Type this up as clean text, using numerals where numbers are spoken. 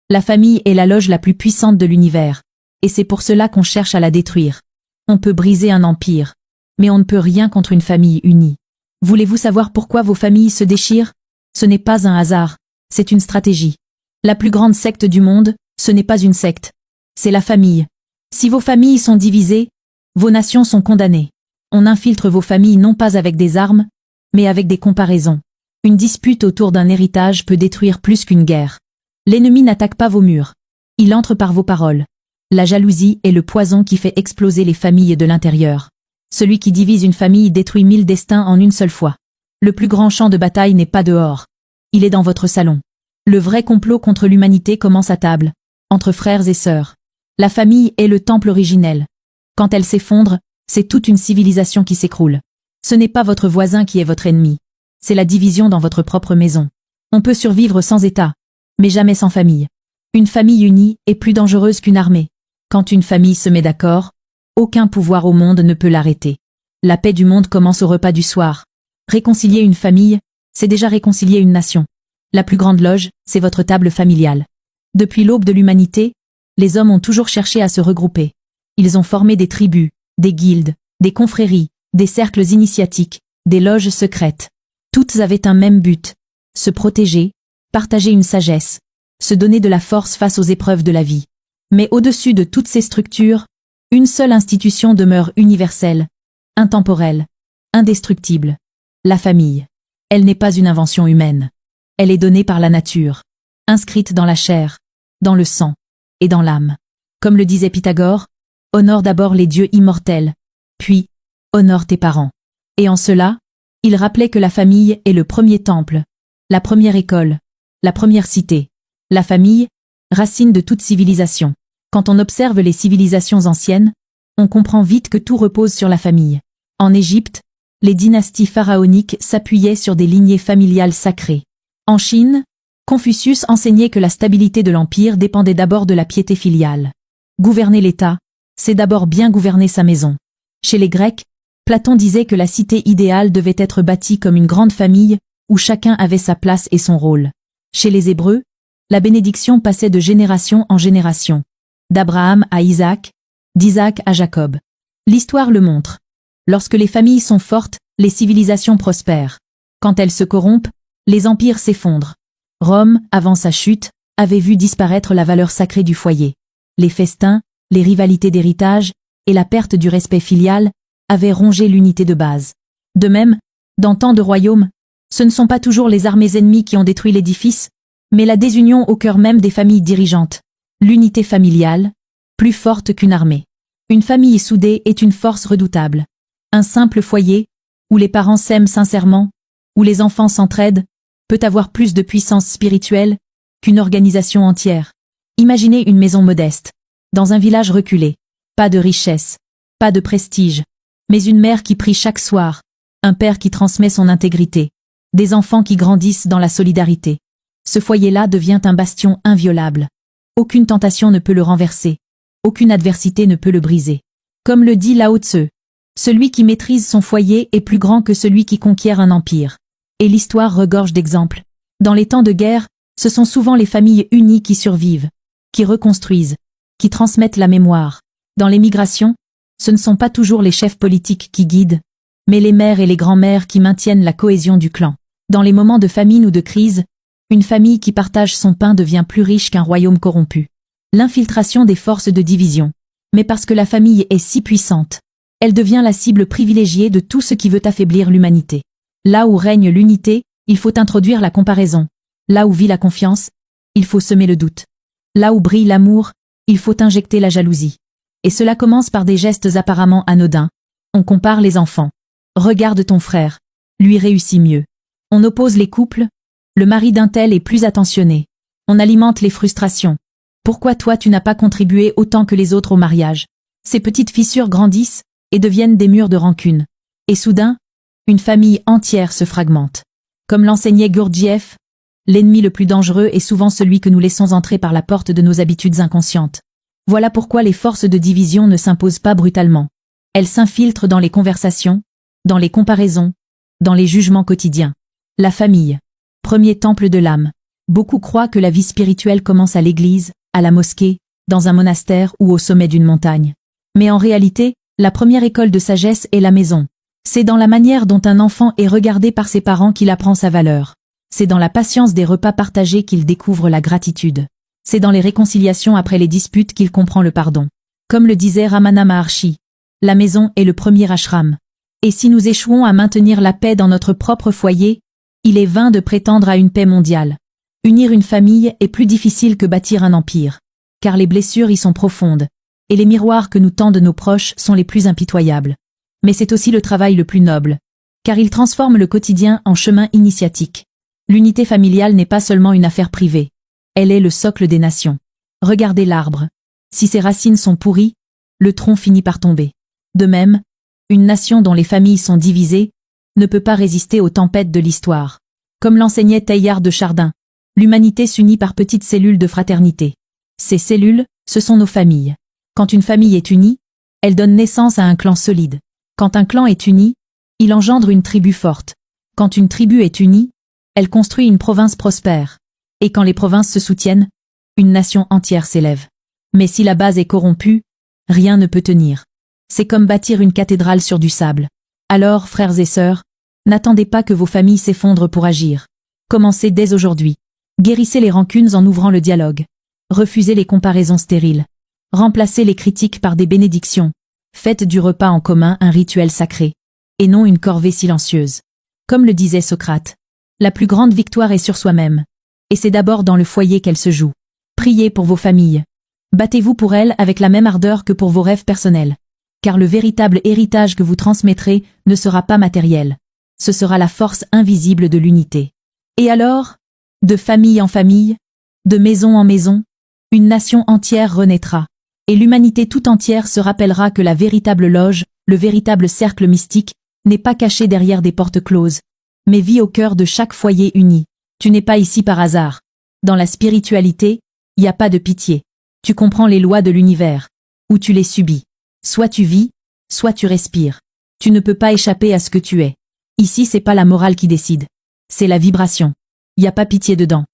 La famille est la loge la plus puissante de l'univers. Et c'est pour cela qu'on cherche à la détruire. On peut briser un empire, mais on ne peut rien contre une famille unie. Voulez-vous savoir pourquoi vos familles se déchirent? Ce n'est pas un hasard, c'est une stratégie. La plus grande secte du monde, ce n'est pas une secte. C'est la famille. Si vos familles sont divisées, vos nations sont condamnées. On infiltre vos familles non pas avec des armes, mais avec des comparaisons. Une dispute autour d'un héritage peut détruire plus qu'une guerre. L'ennemi n'attaque pas vos murs. Il entre par vos paroles. La jalousie est le poison qui fait exploser les familles de l'intérieur. Celui qui divise une famille détruit 1000 destins en une seule fois. Le plus grand champ de bataille n'est pas dehors. Il est dans votre salon. Le vrai complot contre l'humanité commence à table, entre frères et sœurs. La famille est le temple originel. Quand elle s'effondre, c'est toute une civilisation qui s'écroule. Ce n'est pas votre voisin qui est votre ennemi. C'est la division dans votre propre maison. On peut survivre sans État, mais jamais sans famille. Une famille unie est plus dangereuse qu'une armée. Quand une famille se met d'accord, aucun pouvoir au monde ne peut l'arrêter. La paix du monde commence au repas du soir. Réconcilier une famille, c'est déjà réconcilier une nation. La plus grande loge, c'est votre table familiale. Depuis l'aube de l'humanité, les hommes ont toujours cherché à se regrouper. Ils ont formé des tribus, des guildes, des confréries, des cercles initiatiques, des loges secrètes. Toutes avaient un même but, se protéger, partager une sagesse, se donner de la force face aux épreuves de la vie. Mais au-dessus de toutes ces structures, une seule institution demeure universelle, intemporelle, indestructible. La famille. Elle n'est pas une invention humaine. Elle est donnée par la nature, inscrite dans la chair, dans le sang et dans l'âme. Comme le disait Pythagore, honore d'abord les dieux immortels, puis honore tes parents. Et en cela, il rappelait que la famille est le premier temple, la première école, la première cité. La famille, racine de toute civilisation. Quand on observe les civilisations anciennes, on comprend vite que tout repose sur la famille. En Égypte, les dynasties pharaoniques s'appuyaient sur des lignées familiales sacrées. En Chine, Confucius enseignait que la stabilité de l'empire dépendait d'abord de la piété filiale. Gouverner l'État, c'est d'abord bien gouverner sa maison. Chez les Grecs, Platon disait que la cité idéale devait être bâtie comme une grande famille, où chacun avait sa place et son rôle. Chez les Hébreux, la bénédiction passait de génération en génération. D'Abraham à Isaac, d'Isaac à Jacob. L'histoire le montre. Lorsque les familles sont fortes, les civilisations prospèrent. Quand elles se corrompent, les empires s'effondrent. Rome, avant sa chute, avait vu disparaître la valeur sacrée du foyer. Les festins, les rivalités d'héritage et la perte du respect filial avaient rongé l'unité de base. De même, dans tant de royaumes, ce ne sont pas toujours les armées ennemies qui ont détruit l'édifice, mais la désunion au cœur même des familles dirigeantes. L'unité familiale, plus forte qu'une armée. Une famille soudée est une force redoutable. Un simple foyer, où les parents s'aiment sincèrement, où les enfants s'entraident, peut avoir plus de puissance spirituelle qu'une organisation entière. Imaginez une maison modeste, dans un village reculé. Pas de richesse, pas de prestige, mais une mère qui prie chaque soir, un père qui transmet son intégrité, des enfants qui grandissent dans la solidarité. Ce foyer-là devient un bastion inviolable. Aucune tentation ne peut le renverser. Aucune adversité ne peut le briser. Comme le dit Lao Tse, celui qui maîtrise son foyer est plus grand que celui qui conquiert un empire. Et l'histoire regorge d'exemples. Dans les temps de guerre, ce sont souvent les familles unies qui survivent, qui reconstruisent, qui transmettent la mémoire. Dans l'émigration, ce ne sont pas toujours les chefs politiques qui guident, mais les mères et les grands-mères qui maintiennent la cohésion du clan. Dans les moments de famine ou de crise, une famille qui partage son pain devient plus riche qu'un royaume corrompu. L'infiltration des forces de division. Mais parce que la famille est si puissante, elle devient la cible privilégiée de tout ce qui veut affaiblir l'humanité. Là où règne l'unité, il faut introduire la comparaison. Là où vit la confiance, il faut semer le doute. Là où brille l'amour, il faut injecter la jalousie. Et cela commence par des gestes apparemment anodins. On compare les enfants. Regarde ton frère, lui réussit mieux. On oppose les couples. Le mari d'un tel est plus attentionné. On alimente les frustrations. Pourquoi toi tu n'as pas contribué autant que les autres au mariage? Ces petites fissures grandissent et deviennent des murs de rancune. Et soudain, une famille entière se fragmente. Comme l'enseignait Gurdjieff, l'ennemi le plus dangereux est souvent celui que nous laissons entrer par la porte de nos habitudes inconscientes. Voilà pourquoi les forces de division ne s'imposent pas brutalement. Elles s'infiltrent dans les conversations, dans les comparaisons, dans les jugements quotidiens. La famille. Premier temple de l'âme. Beaucoup croient que la vie spirituelle commence à l'église, à la mosquée, dans un monastère ou au sommet d'une montagne. Mais en réalité, la première école de sagesse est la maison. C'est dans la manière dont un enfant est regardé par ses parents qu'il apprend sa valeur. C'est dans la patience des repas partagés qu'il découvre la gratitude. C'est dans les réconciliations après les disputes qu'il comprend le pardon. Comme le disait Ramana Maharshi, la maison est le premier ashram. Et si nous échouons à maintenir la paix dans notre propre foyer, il est vain de prétendre à une paix mondiale. Unir une famille est plus difficile que bâtir un empire, car les blessures y sont profondes, et les miroirs que nous tendent nos proches sont les plus impitoyables. Mais c'est aussi le travail le plus noble, car il transforme le quotidien en chemin initiatique. L'unité familiale n'est pas seulement une affaire privée, elle est le socle des nations. Regardez l'arbre. Si ses racines sont pourries, le tronc finit par tomber. De même, une nation dont les familles sont divisées ne peut pas résister aux tempêtes de l'histoire. Comme l'enseignait Teilhard de Chardin, l'humanité s'unit par petites cellules de fraternité. Ces cellules, ce sont nos familles. Quand une famille est unie, elle donne naissance à un clan solide. Quand un clan est uni, il engendre une tribu forte. Quand une tribu est unie, elle construit une province prospère. Et quand les provinces se soutiennent, une nation entière s'élève. Mais si la base est corrompue, rien ne peut tenir. C'est comme bâtir une cathédrale sur du sable. Alors, frères et sœurs, n'attendez pas que vos familles s'effondrent pour agir. Commencez dès aujourd'hui. Guérissez les rancunes en ouvrant le dialogue. Refusez les comparaisons stériles. Remplacez les critiques par des bénédictions. Faites du repas en commun un rituel sacré, et non une corvée silencieuse. Comme le disait Socrate, la plus grande victoire est sur soi-même, et c'est d'abord dans le foyer qu'elle se joue. Priez pour vos familles. Battez-vous pour elles avec la même ardeur que pour vos rêves personnels. Car le véritable héritage que vous transmettrez ne sera pas matériel. Ce sera la force invisible de l'unité. Et alors, de famille en famille, de maison en maison, une nation entière renaîtra. Et l'humanité tout entière se rappellera que la véritable loge, le véritable cercle mystique, n'est pas caché derrière des portes closes, mais vit au cœur de chaque foyer uni. Tu n'es pas ici par hasard. Dans la spiritualité, il n'y a pas de pitié. Tu comprends les lois de l'univers, ou tu les subis. Soit tu vis, soit tu respires. Tu ne peux pas échapper à ce que tu es. Ici, c'est pas la morale qui décide. C'est la vibration. Il n'y a pas pitié dedans.